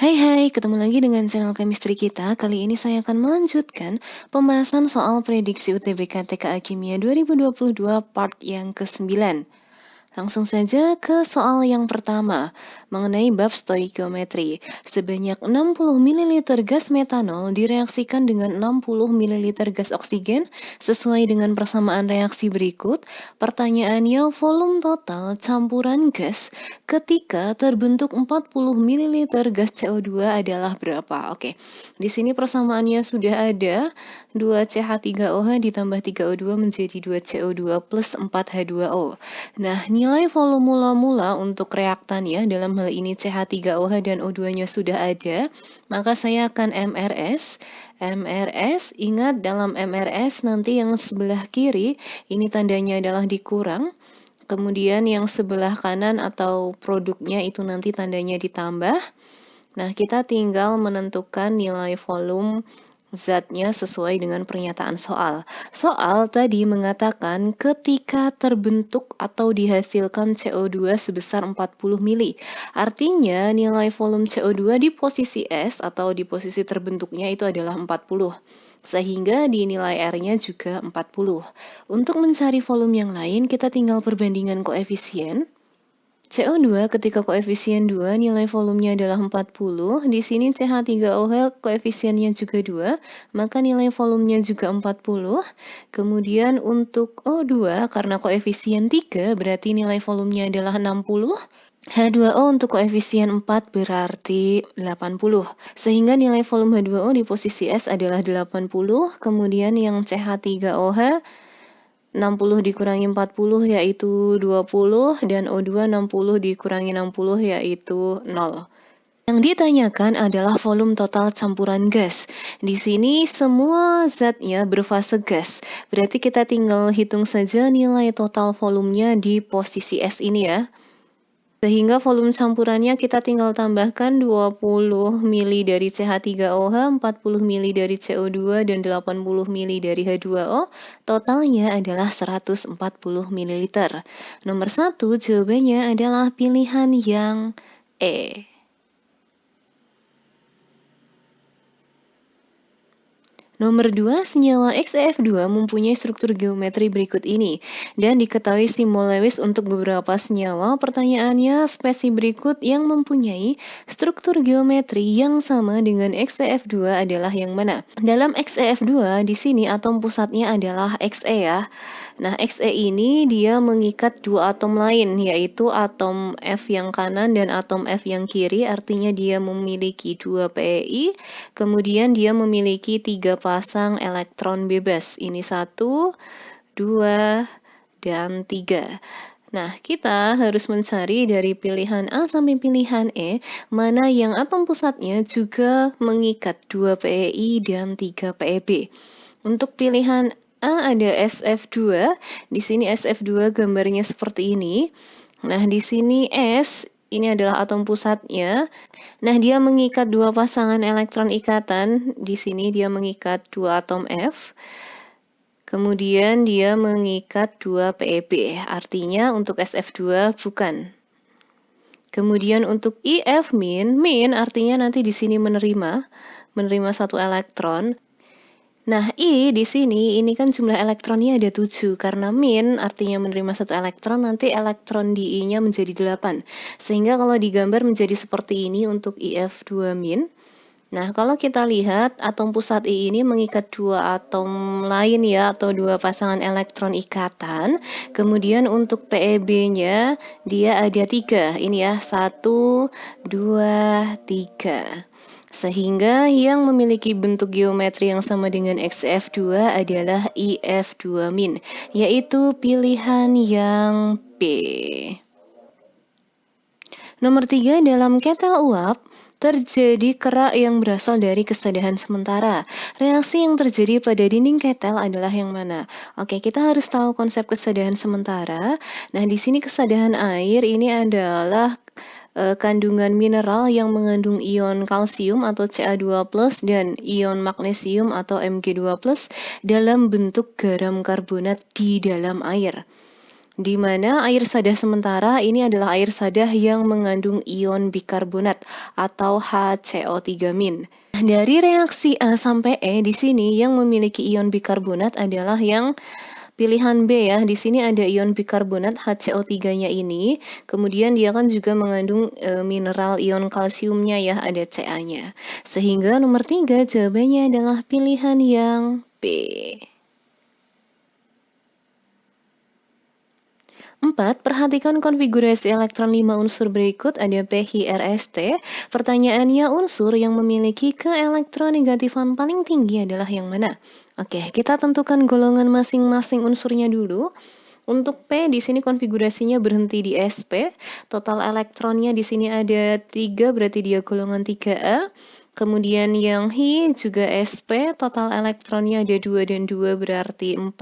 Hai hai, ketemu lagi dengan channel chemistry kita. Kali ini saya akan melanjutkan pembahasan soal prediksi UTBK TKA Kimia 2022 part yang ke-9. Langsung saja ke soal yang pertama, mengenai bab stoikiometri. Sebanyak 60 ml gas metanol direaksikan dengan 60 ml gas oksigen sesuai dengan persamaan reaksi berikut. Pertanyaannya, volume total campuran gas ketika terbentuk 40 ml gas CO2 adalah berapa? Oke, di sini persamaannya sudah ada. 2CH3OH ditambah 3O2 menjadi 2CO2 plus 4H2O. Nah, nilai volume mula-mula untuk reaktan ya, dalam hal ini CH3OH dan O2-nya sudah ada, maka saya akan MRS. MRS, ingat dalam MRS nanti yang sebelah kiri, ini tandanya adalah dikurang. Kemudian yang sebelah kanan atau produknya itu nanti tandanya ditambah. Nah, kita tinggal menentukan nilai volume zatnya sesuai dengan pernyataan soal. Soal tadi mengatakan ketika terbentuk atau dihasilkan CO2 sebesar 40 mili. Artinya nilai volume CO2 di posisi S atau di posisi terbentuknya itu adalah 40. Sehingga dinilai R-nya juga 40. Untuk mencari volume yang lain, kita tinggal perbandingan koefisien. CO2 ketika koefisien 2 nilai volumenya adalah 40. Di sini CH3OH koefisiennya juga 2, maka nilai volumenya juga 40. Kemudian untuk O2 karena koefisien 3 berarti nilai volumenya adalah 60. H2O untuk koefisien 4 berarti 80. Sehingga nilai volume H2O di posisi S adalah 80. Kemudian yang CH3OH 60 dikurangi 40 yaitu 20 dan O2 60 dikurangi 60 yaitu 0. Yang ditanyakan adalah volume total campuran gas. Di sini semua zatnya berfase gas. Berarti kita tinggal hitung saja nilai total volumenya di posisi S ini ya. Sehingga volume campurannya kita tinggal tambahkan 20 mili dari CH3OH, 40 mili dari CO2, dan 80 mili dari H2O. Totalnya adalah 140 ml. Nomor 1 jawabannya adalah pilihan yang E. Nomor 2, senyawa XeF2 mempunyai struktur geometri berikut ini dan diketahui simbol Lewis untuk beberapa senyawa. Pertanyaannya, spesies berikut yang mempunyai struktur geometri yang sama dengan XeF2 adalah yang mana? Dalam XeF2 di sini atom pusatnya adalah Xe ya. Nah, Xe ini dia mengikat dua atom lain, yaitu atom F yang kanan dan atom F yang kiri, artinya dia memiliki 2 pI, kemudian dia memiliki 3 pasang elektron bebas. Ini 1, 2, dan 3. Nah, kita harus mencari dari pilihan A sampai pilihan E, mana yang atom pusatnya juga mengikat 2 pI dan 3 pB. Untuk pilihan A ada SF2. Di sini SF2 gambarnya seperti ini. Nah, di sini S ini adalah atom pusatnya. Nah, dia mengikat dua pasangan elektron ikatan. Di sini dia mengikat dua atom F. Kemudian dia mengikat 2 PeB. Artinya untuk SF2 bukan. Kemudian untuk IF min artinya nanti di sini menerima satu elektron. Nah, I di sini ini kan jumlah elektronnya ada 7 karena min artinya menerima satu elektron, nanti elektron di I-nya menjadi 8. Sehingga kalau digambar menjadi seperti ini untuk IF2 min. Nah, kalau kita lihat atom pusat I ini mengikat dua atom lain ya, atau dua pasangan elektron ikatan. Kemudian untuk PeB-nya dia ada 3. Ini ya, 1, 2, 3. Sehingga yang memiliki bentuk geometri yang sama dengan XF2 adalah IF2 min, yaitu pilihan yang B. Nomor 3, dalam ketel uap terjadi kerak yang berasal dari kesadahan sementara. Reaksi yang terjadi pada dinding ketel adalah yang mana? Oke, kita harus tahu konsep kesadahan sementara. Nah, di sini kesadahan air ini adalah kandungan mineral yang mengandung ion kalsium atau Ca2+ dan ion magnesium atau Mg2+ dalam bentuk garam karbonat di dalam air. di mana air sadah sementara ini adalah air sadah yang mengandung ion bikarbonat atau HCO3-. Dari reaksi A sampai E di sini yang memiliki ion bikarbonat adalah yang pilihan B ya. Di sini ada ion bikarbonat HCO3-nya ini. Kemudian dia kan juga mengandung mineral ion kalsiumnya ya, ada Ca-nya. Sehingga nomor 3 jawabannya adalah pilihan yang B. 4. Perhatikan konfigurasi elektron 5 unsur berikut, ada PHRST. Pertanyaannya, unsur yang memiliki keelektronegatifan paling tinggi adalah yang mana? Oke, kita tentukan golongan masing-masing unsurnya dulu. Untuk P di sini konfigurasinya berhenti di sp. Total elektronnya di sini ada 3, berarti dia golongan 3A. Kemudian yang Hi juga sp, total elektronnya ada 2 dan 2 berarti 4.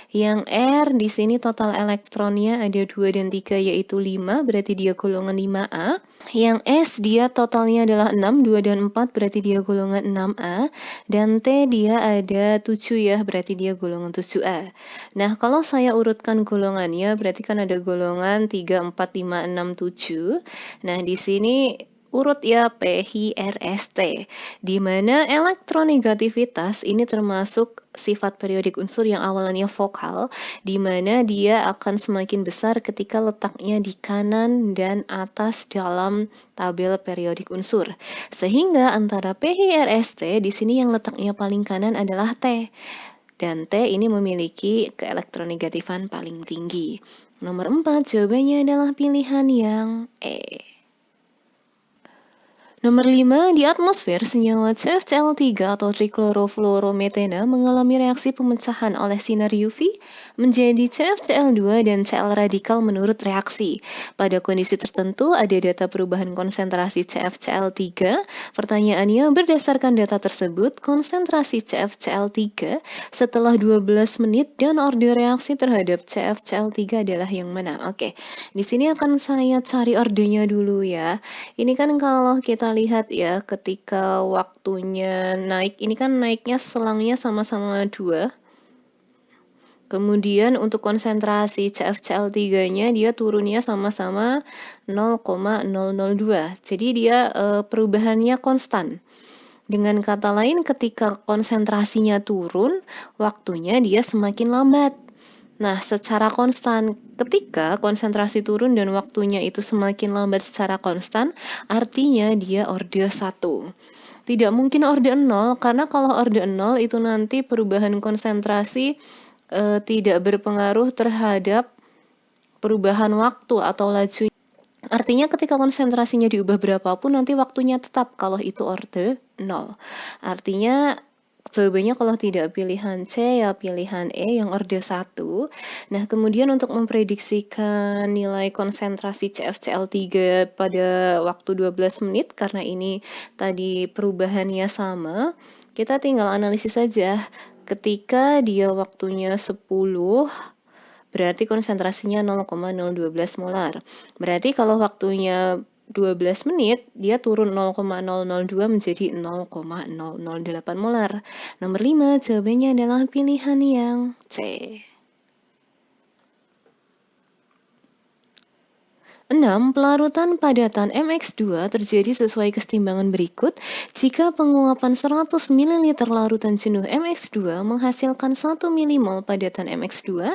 Yang R di sini total elektronnya ada 2 dan 3 yaitu 5, berarti dia golongan 5A. Yang S dia totalnya adalah 6, 2 dan 4 berarti dia golongan 6A. Dan T dia ada 7 ya, berarti dia golongan 7A. Nah, kalau saya urutkan golongannya berarti kan ada golongan 3, 4, 5, 6, 7. Nah, di sini urut ya PHRST, di mana elektronegativitas ini termasuk sifat periodik unsur yang awalnya vokal, di mana dia akan semakin besar ketika letaknya di kanan dan atas dalam tabel periodik unsur. Sehingga antara PHRST di sini yang letaknya paling kanan adalah T. Dan T ini memiliki keelektronegatifan paling tinggi. Nomor 4 jawabannya adalah pilihan yang E. Nomor 5, di atmosfer senyawa CFCl3 atau triklorofluorometana mengalami reaksi pemecahan oleh sinar UV menjadi CFCl2 dan Cl radikal menurut reaksi. Pada kondisi tertentu ada data perubahan konsentrasi CFCl3. Pertanyaannya, berdasarkan data tersebut, konsentrasi CFCl3 setelah 12 menit dan orde reaksi terhadap CFCl3 adalah yang mana? Oke, di sini akan saya cari ordenya dulu ya. Ini kan kalau kita lihat ya, ketika waktunya naik, ini kan naiknya selangnya sama-sama 2. Kemudian untuk konsentrasi CFCl3-nya dia turunnya sama-sama 0,002. Jadi dia perubahannya konstan. Dengan kata lain, ketika konsentrasinya turun, waktunya dia semakin lambat. Nah, secara konstan, ketika konsentrasi turun dan waktunya itu semakin lambat secara konstan, artinya dia orde 1. Tidak mungkin orde 0, karena kalau orde 0 itu nanti perubahan konsentrasi tidak berpengaruh terhadap perubahan waktu atau laju. Artinya ketika konsentrasinya diubah berapapun, nanti waktunya tetap kalau itu orde 0. Artinya jawabannya kalau tidak pilihan C ya pilihan E yang orde 1. Nah, kemudian untuk memprediksikan nilai konsentrasi CFCl3 pada waktu 12 menit, karena ini tadi perubahannya sama, kita tinggal analisis saja. Ketika dia waktunya 10, berarti konsentrasinya 0,012 molar. Berarti kalau waktunya 12 menit, dia turun 0,002 menjadi 0,008 molar. Nomor 5, jawabannya adalah pilihan yang C. 6. Pelarutan padatan MX2 terjadi sesuai kesetimbangan berikut. Jika penguapan 100 ml larutan jenuh MX2 menghasilkan 1 milimol padatan MX2,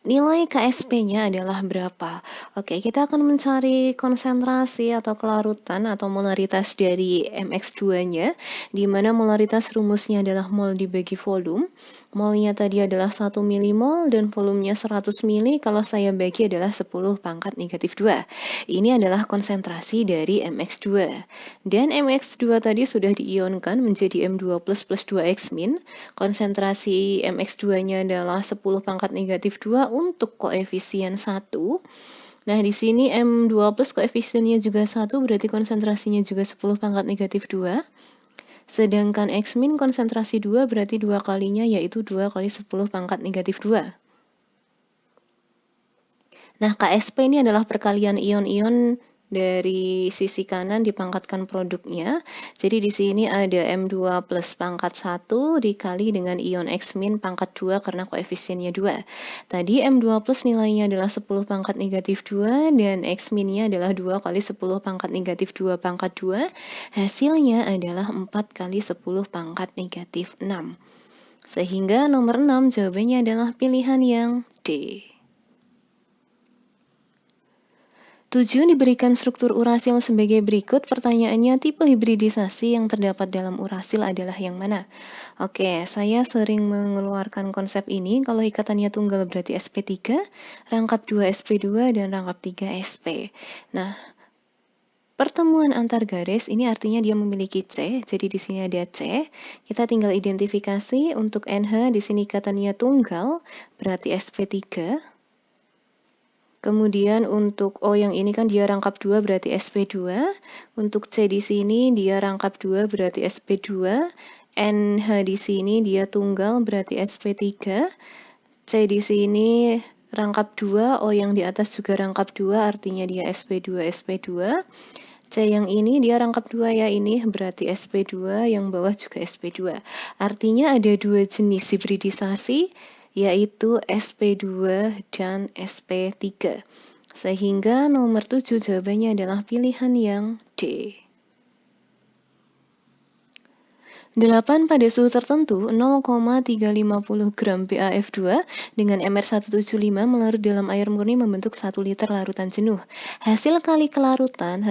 nilai KSP-nya adalah berapa? Oke, kita akan mencari konsentrasi atau kelarutan atau molaritas dari MX2-nya, di mana molaritas rumusnya adalah mol dibagi volume. Molnya tadi adalah 1 milimol dan volumenya 100 mili, kalau saya bagi adalah 10 pangkat negatif 2. Ini adalah konsentrasi dari MX2. Dan MX2 tadi sudah diionkan menjadi M2 plus 2X min. Konsentrasi MX2-nya adalah 10 pangkat negatif 2 untuk koefisien 1. Nah, di sini M2 plus koefisiennya juga 1, berarti konsentrasinya juga 10 pangkat negatif 2. Sedangkan X min konsentrasi 2 berarti 2 kalinya yaitu 2 kali 10 pangkat negatif 2. Nah, KSP ini adalah perkalian ion-ion dari sisi kanan dipangkatkan produknya. Jadi di sini ada M2 plus pangkat 1 dikali dengan ion X min pangkat 2 karena koefisiennya 2. Tadi M2 plus nilainya adalah 10 pangkat negatif 2 dan X minnya adalah 2 kali 10 pangkat negatif 2 pangkat 2. Hasilnya adalah 4 kali 10 pangkat negatif 6. Sehingga nomor 6 jawabannya adalah pilihan yang D. 7 diberikan struktur urasil sebagai berikut. Pertanyaannya, tipe hibridisasi yang terdapat dalam urasil adalah yang mana? Oke, saya sering mengeluarkan konsep ini. Kalau ikatannya tunggal berarti sp3, rangkap 2 sp2, dan rangkap 3 sp. Nah, pertemuan antar garis ini artinya dia memiliki C, jadi di sini ada C. Kita tinggal identifikasi untuk NH, di sini ikatannya tunggal, berarti sp3. Kemudian untuk O yang ini kan dia rangkap 2 berarti sp2. Untuk C di sini dia rangkap 2 berarti sp2. NH di sini dia tunggal berarti sp3. C di sini rangkap 2, O yang di atas juga rangkap 2 artinya dia sp2 sp2. C yang ini dia rangkap 2 ya, ini berarti sp2, yang bawah juga sp2. Artinya ada dua jenis hibridisasi, yaitu sp2 dan sp3. Sehingga nomor 7 jawabannya adalah pilihan yang D. 8 pada suhu tertentu 0,350 gram BAF2 dengan MR175 melarut dalam air murni membentuk 1 liter larutan jenuh. Hasil kali kelarutan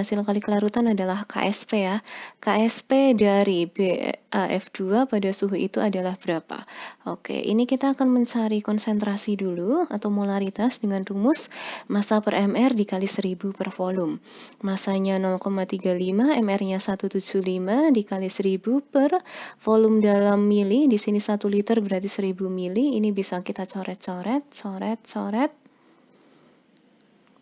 adalah KSP ya. KSP dari BAF2 pada suhu itu adalah berapa? Oke, ini kita akan mencari konsentrasi dulu atau molaritas dengan rumus massa per MR dikali 1000 per volume. Masanya 0,35, MR-nya 175 dikali 1000 per volume dalam mili. Di sini 1 liter berarti 1000 mili. Ini bisa kita coret-coret, coret.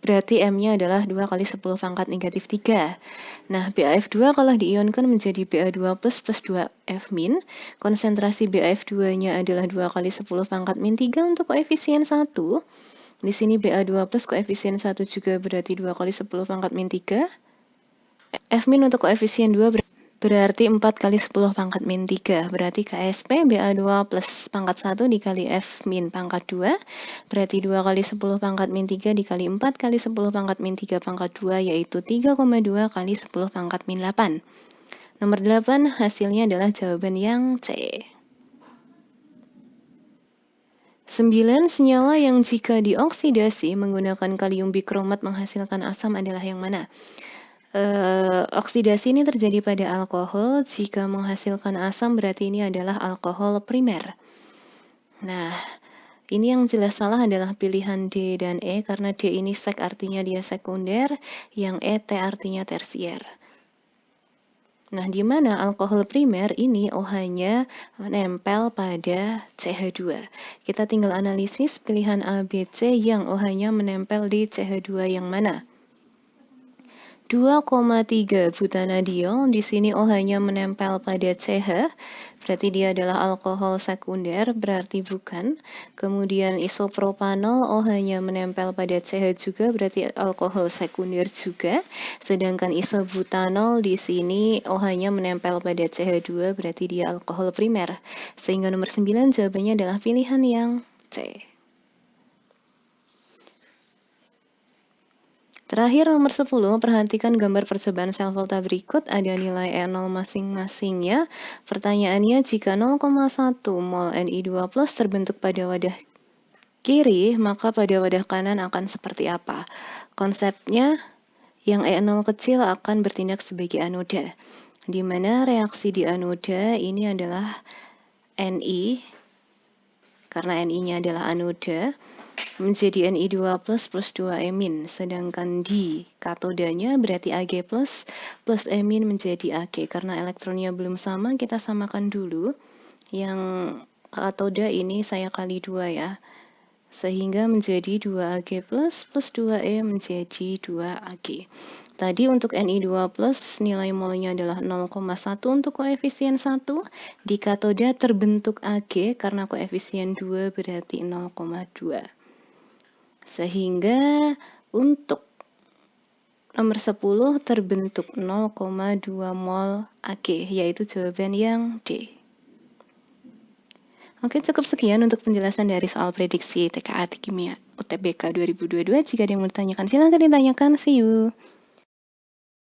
Berarti M-nya adalah 2 kali 10 pangkat negatif 3. Nah, BAF2 kalau diionkan menjadi Ba2 plus 2F min. Konsentrasi BAF2-nya adalah 2 kali 10 pangkat min 3 untuk koefisien 1. Di sini Ba2 plus koefisien 1 juga berarti 2 kali 10 pangkat min 3. F min untuk koefisien 2 berarti 4 kali 10 pangkat min 3. Berarti KSP Ba2 plus pangkat 1 dikali F min pangkat 2. Berarti 2 kali 10 pangkat min 3 dikali 4 kali 10 pangkat min 3 pangkat 2, yaitu 3,2 kali 10 pangkat min 8. Nomor 8 hasilnya adalah jawaban yang C. 9. Senyawa yang jika dioksidasi menggunakan kalium bikromat menghasilkan asam adalah yang mana? Oksidasi ini terjadi pada alkohol. Jika menghasilkan asam berarti ini adalah alkohol primer. Nah, ini yang jelas salah adalah pilihan D dan E, karena D ini sek artinya dia sekunder, yang E T artinya tersier. Nah, di mana alkohol primer ini OH-nya menempel pada CH2. Kita tinggal analisis pilihan A, B, C yang OH-nya menempel di CH2 yang mana? 2,3 butanadiol, di sini OH-nya menempel pada CH, berarti dia adalah alkohol sekunder, berarti bukan. Kemudian isopropanol, OH-nya menempel pada CH juga, berarti alkohol sekunder juga. Sedangkan isobutanol di sini OH-nya menempel pada CH2, berarti dia alkohol primer. Sehingga nomor 9 jawabannya adalah pilihan yang C. Terakhir nomor 10, perhatikan gambar percobaan sel volta berikut, ada nilai E0 masing-masingnya. Pertanyaannya, jika 0,1 mol Ni2+ terbentuk pada wadah kiri, maka pada wadah kanan akan seperti apa? Konsepnya, yang E0 kecil akan bertindak sebagai anoda, di mana reaksi di anoda ini adalah Ni, karena Ni-nya adalah anoda, menjadi Ni2 plus 2E min, sedangkan di katodanya berarti Ag plus E min menjadi Ag. Karena elektronnya belum sama, kita samakan dulu. Yang katoda ini saya kali 2 ya, sehingga menjadi 2Ag plus 2E menjadi 2Ag. Tadi untuk Ni2 plus nilai molnya adalah 0,1 untuk koefisien 1. Di katoda terbentuk Ag karena koefisien 2 berarti 0,2. Sehingga untuk Nomor 10 terbentuk 0,2 mol Ag, yaitu jawaban yang D. Oke, cukup sekian untuk penjelasan dari soal prediksi TKA Kimia UTBK 2022. Jika ada yang mau ditanyakan, silahkan ditanyakan. See you.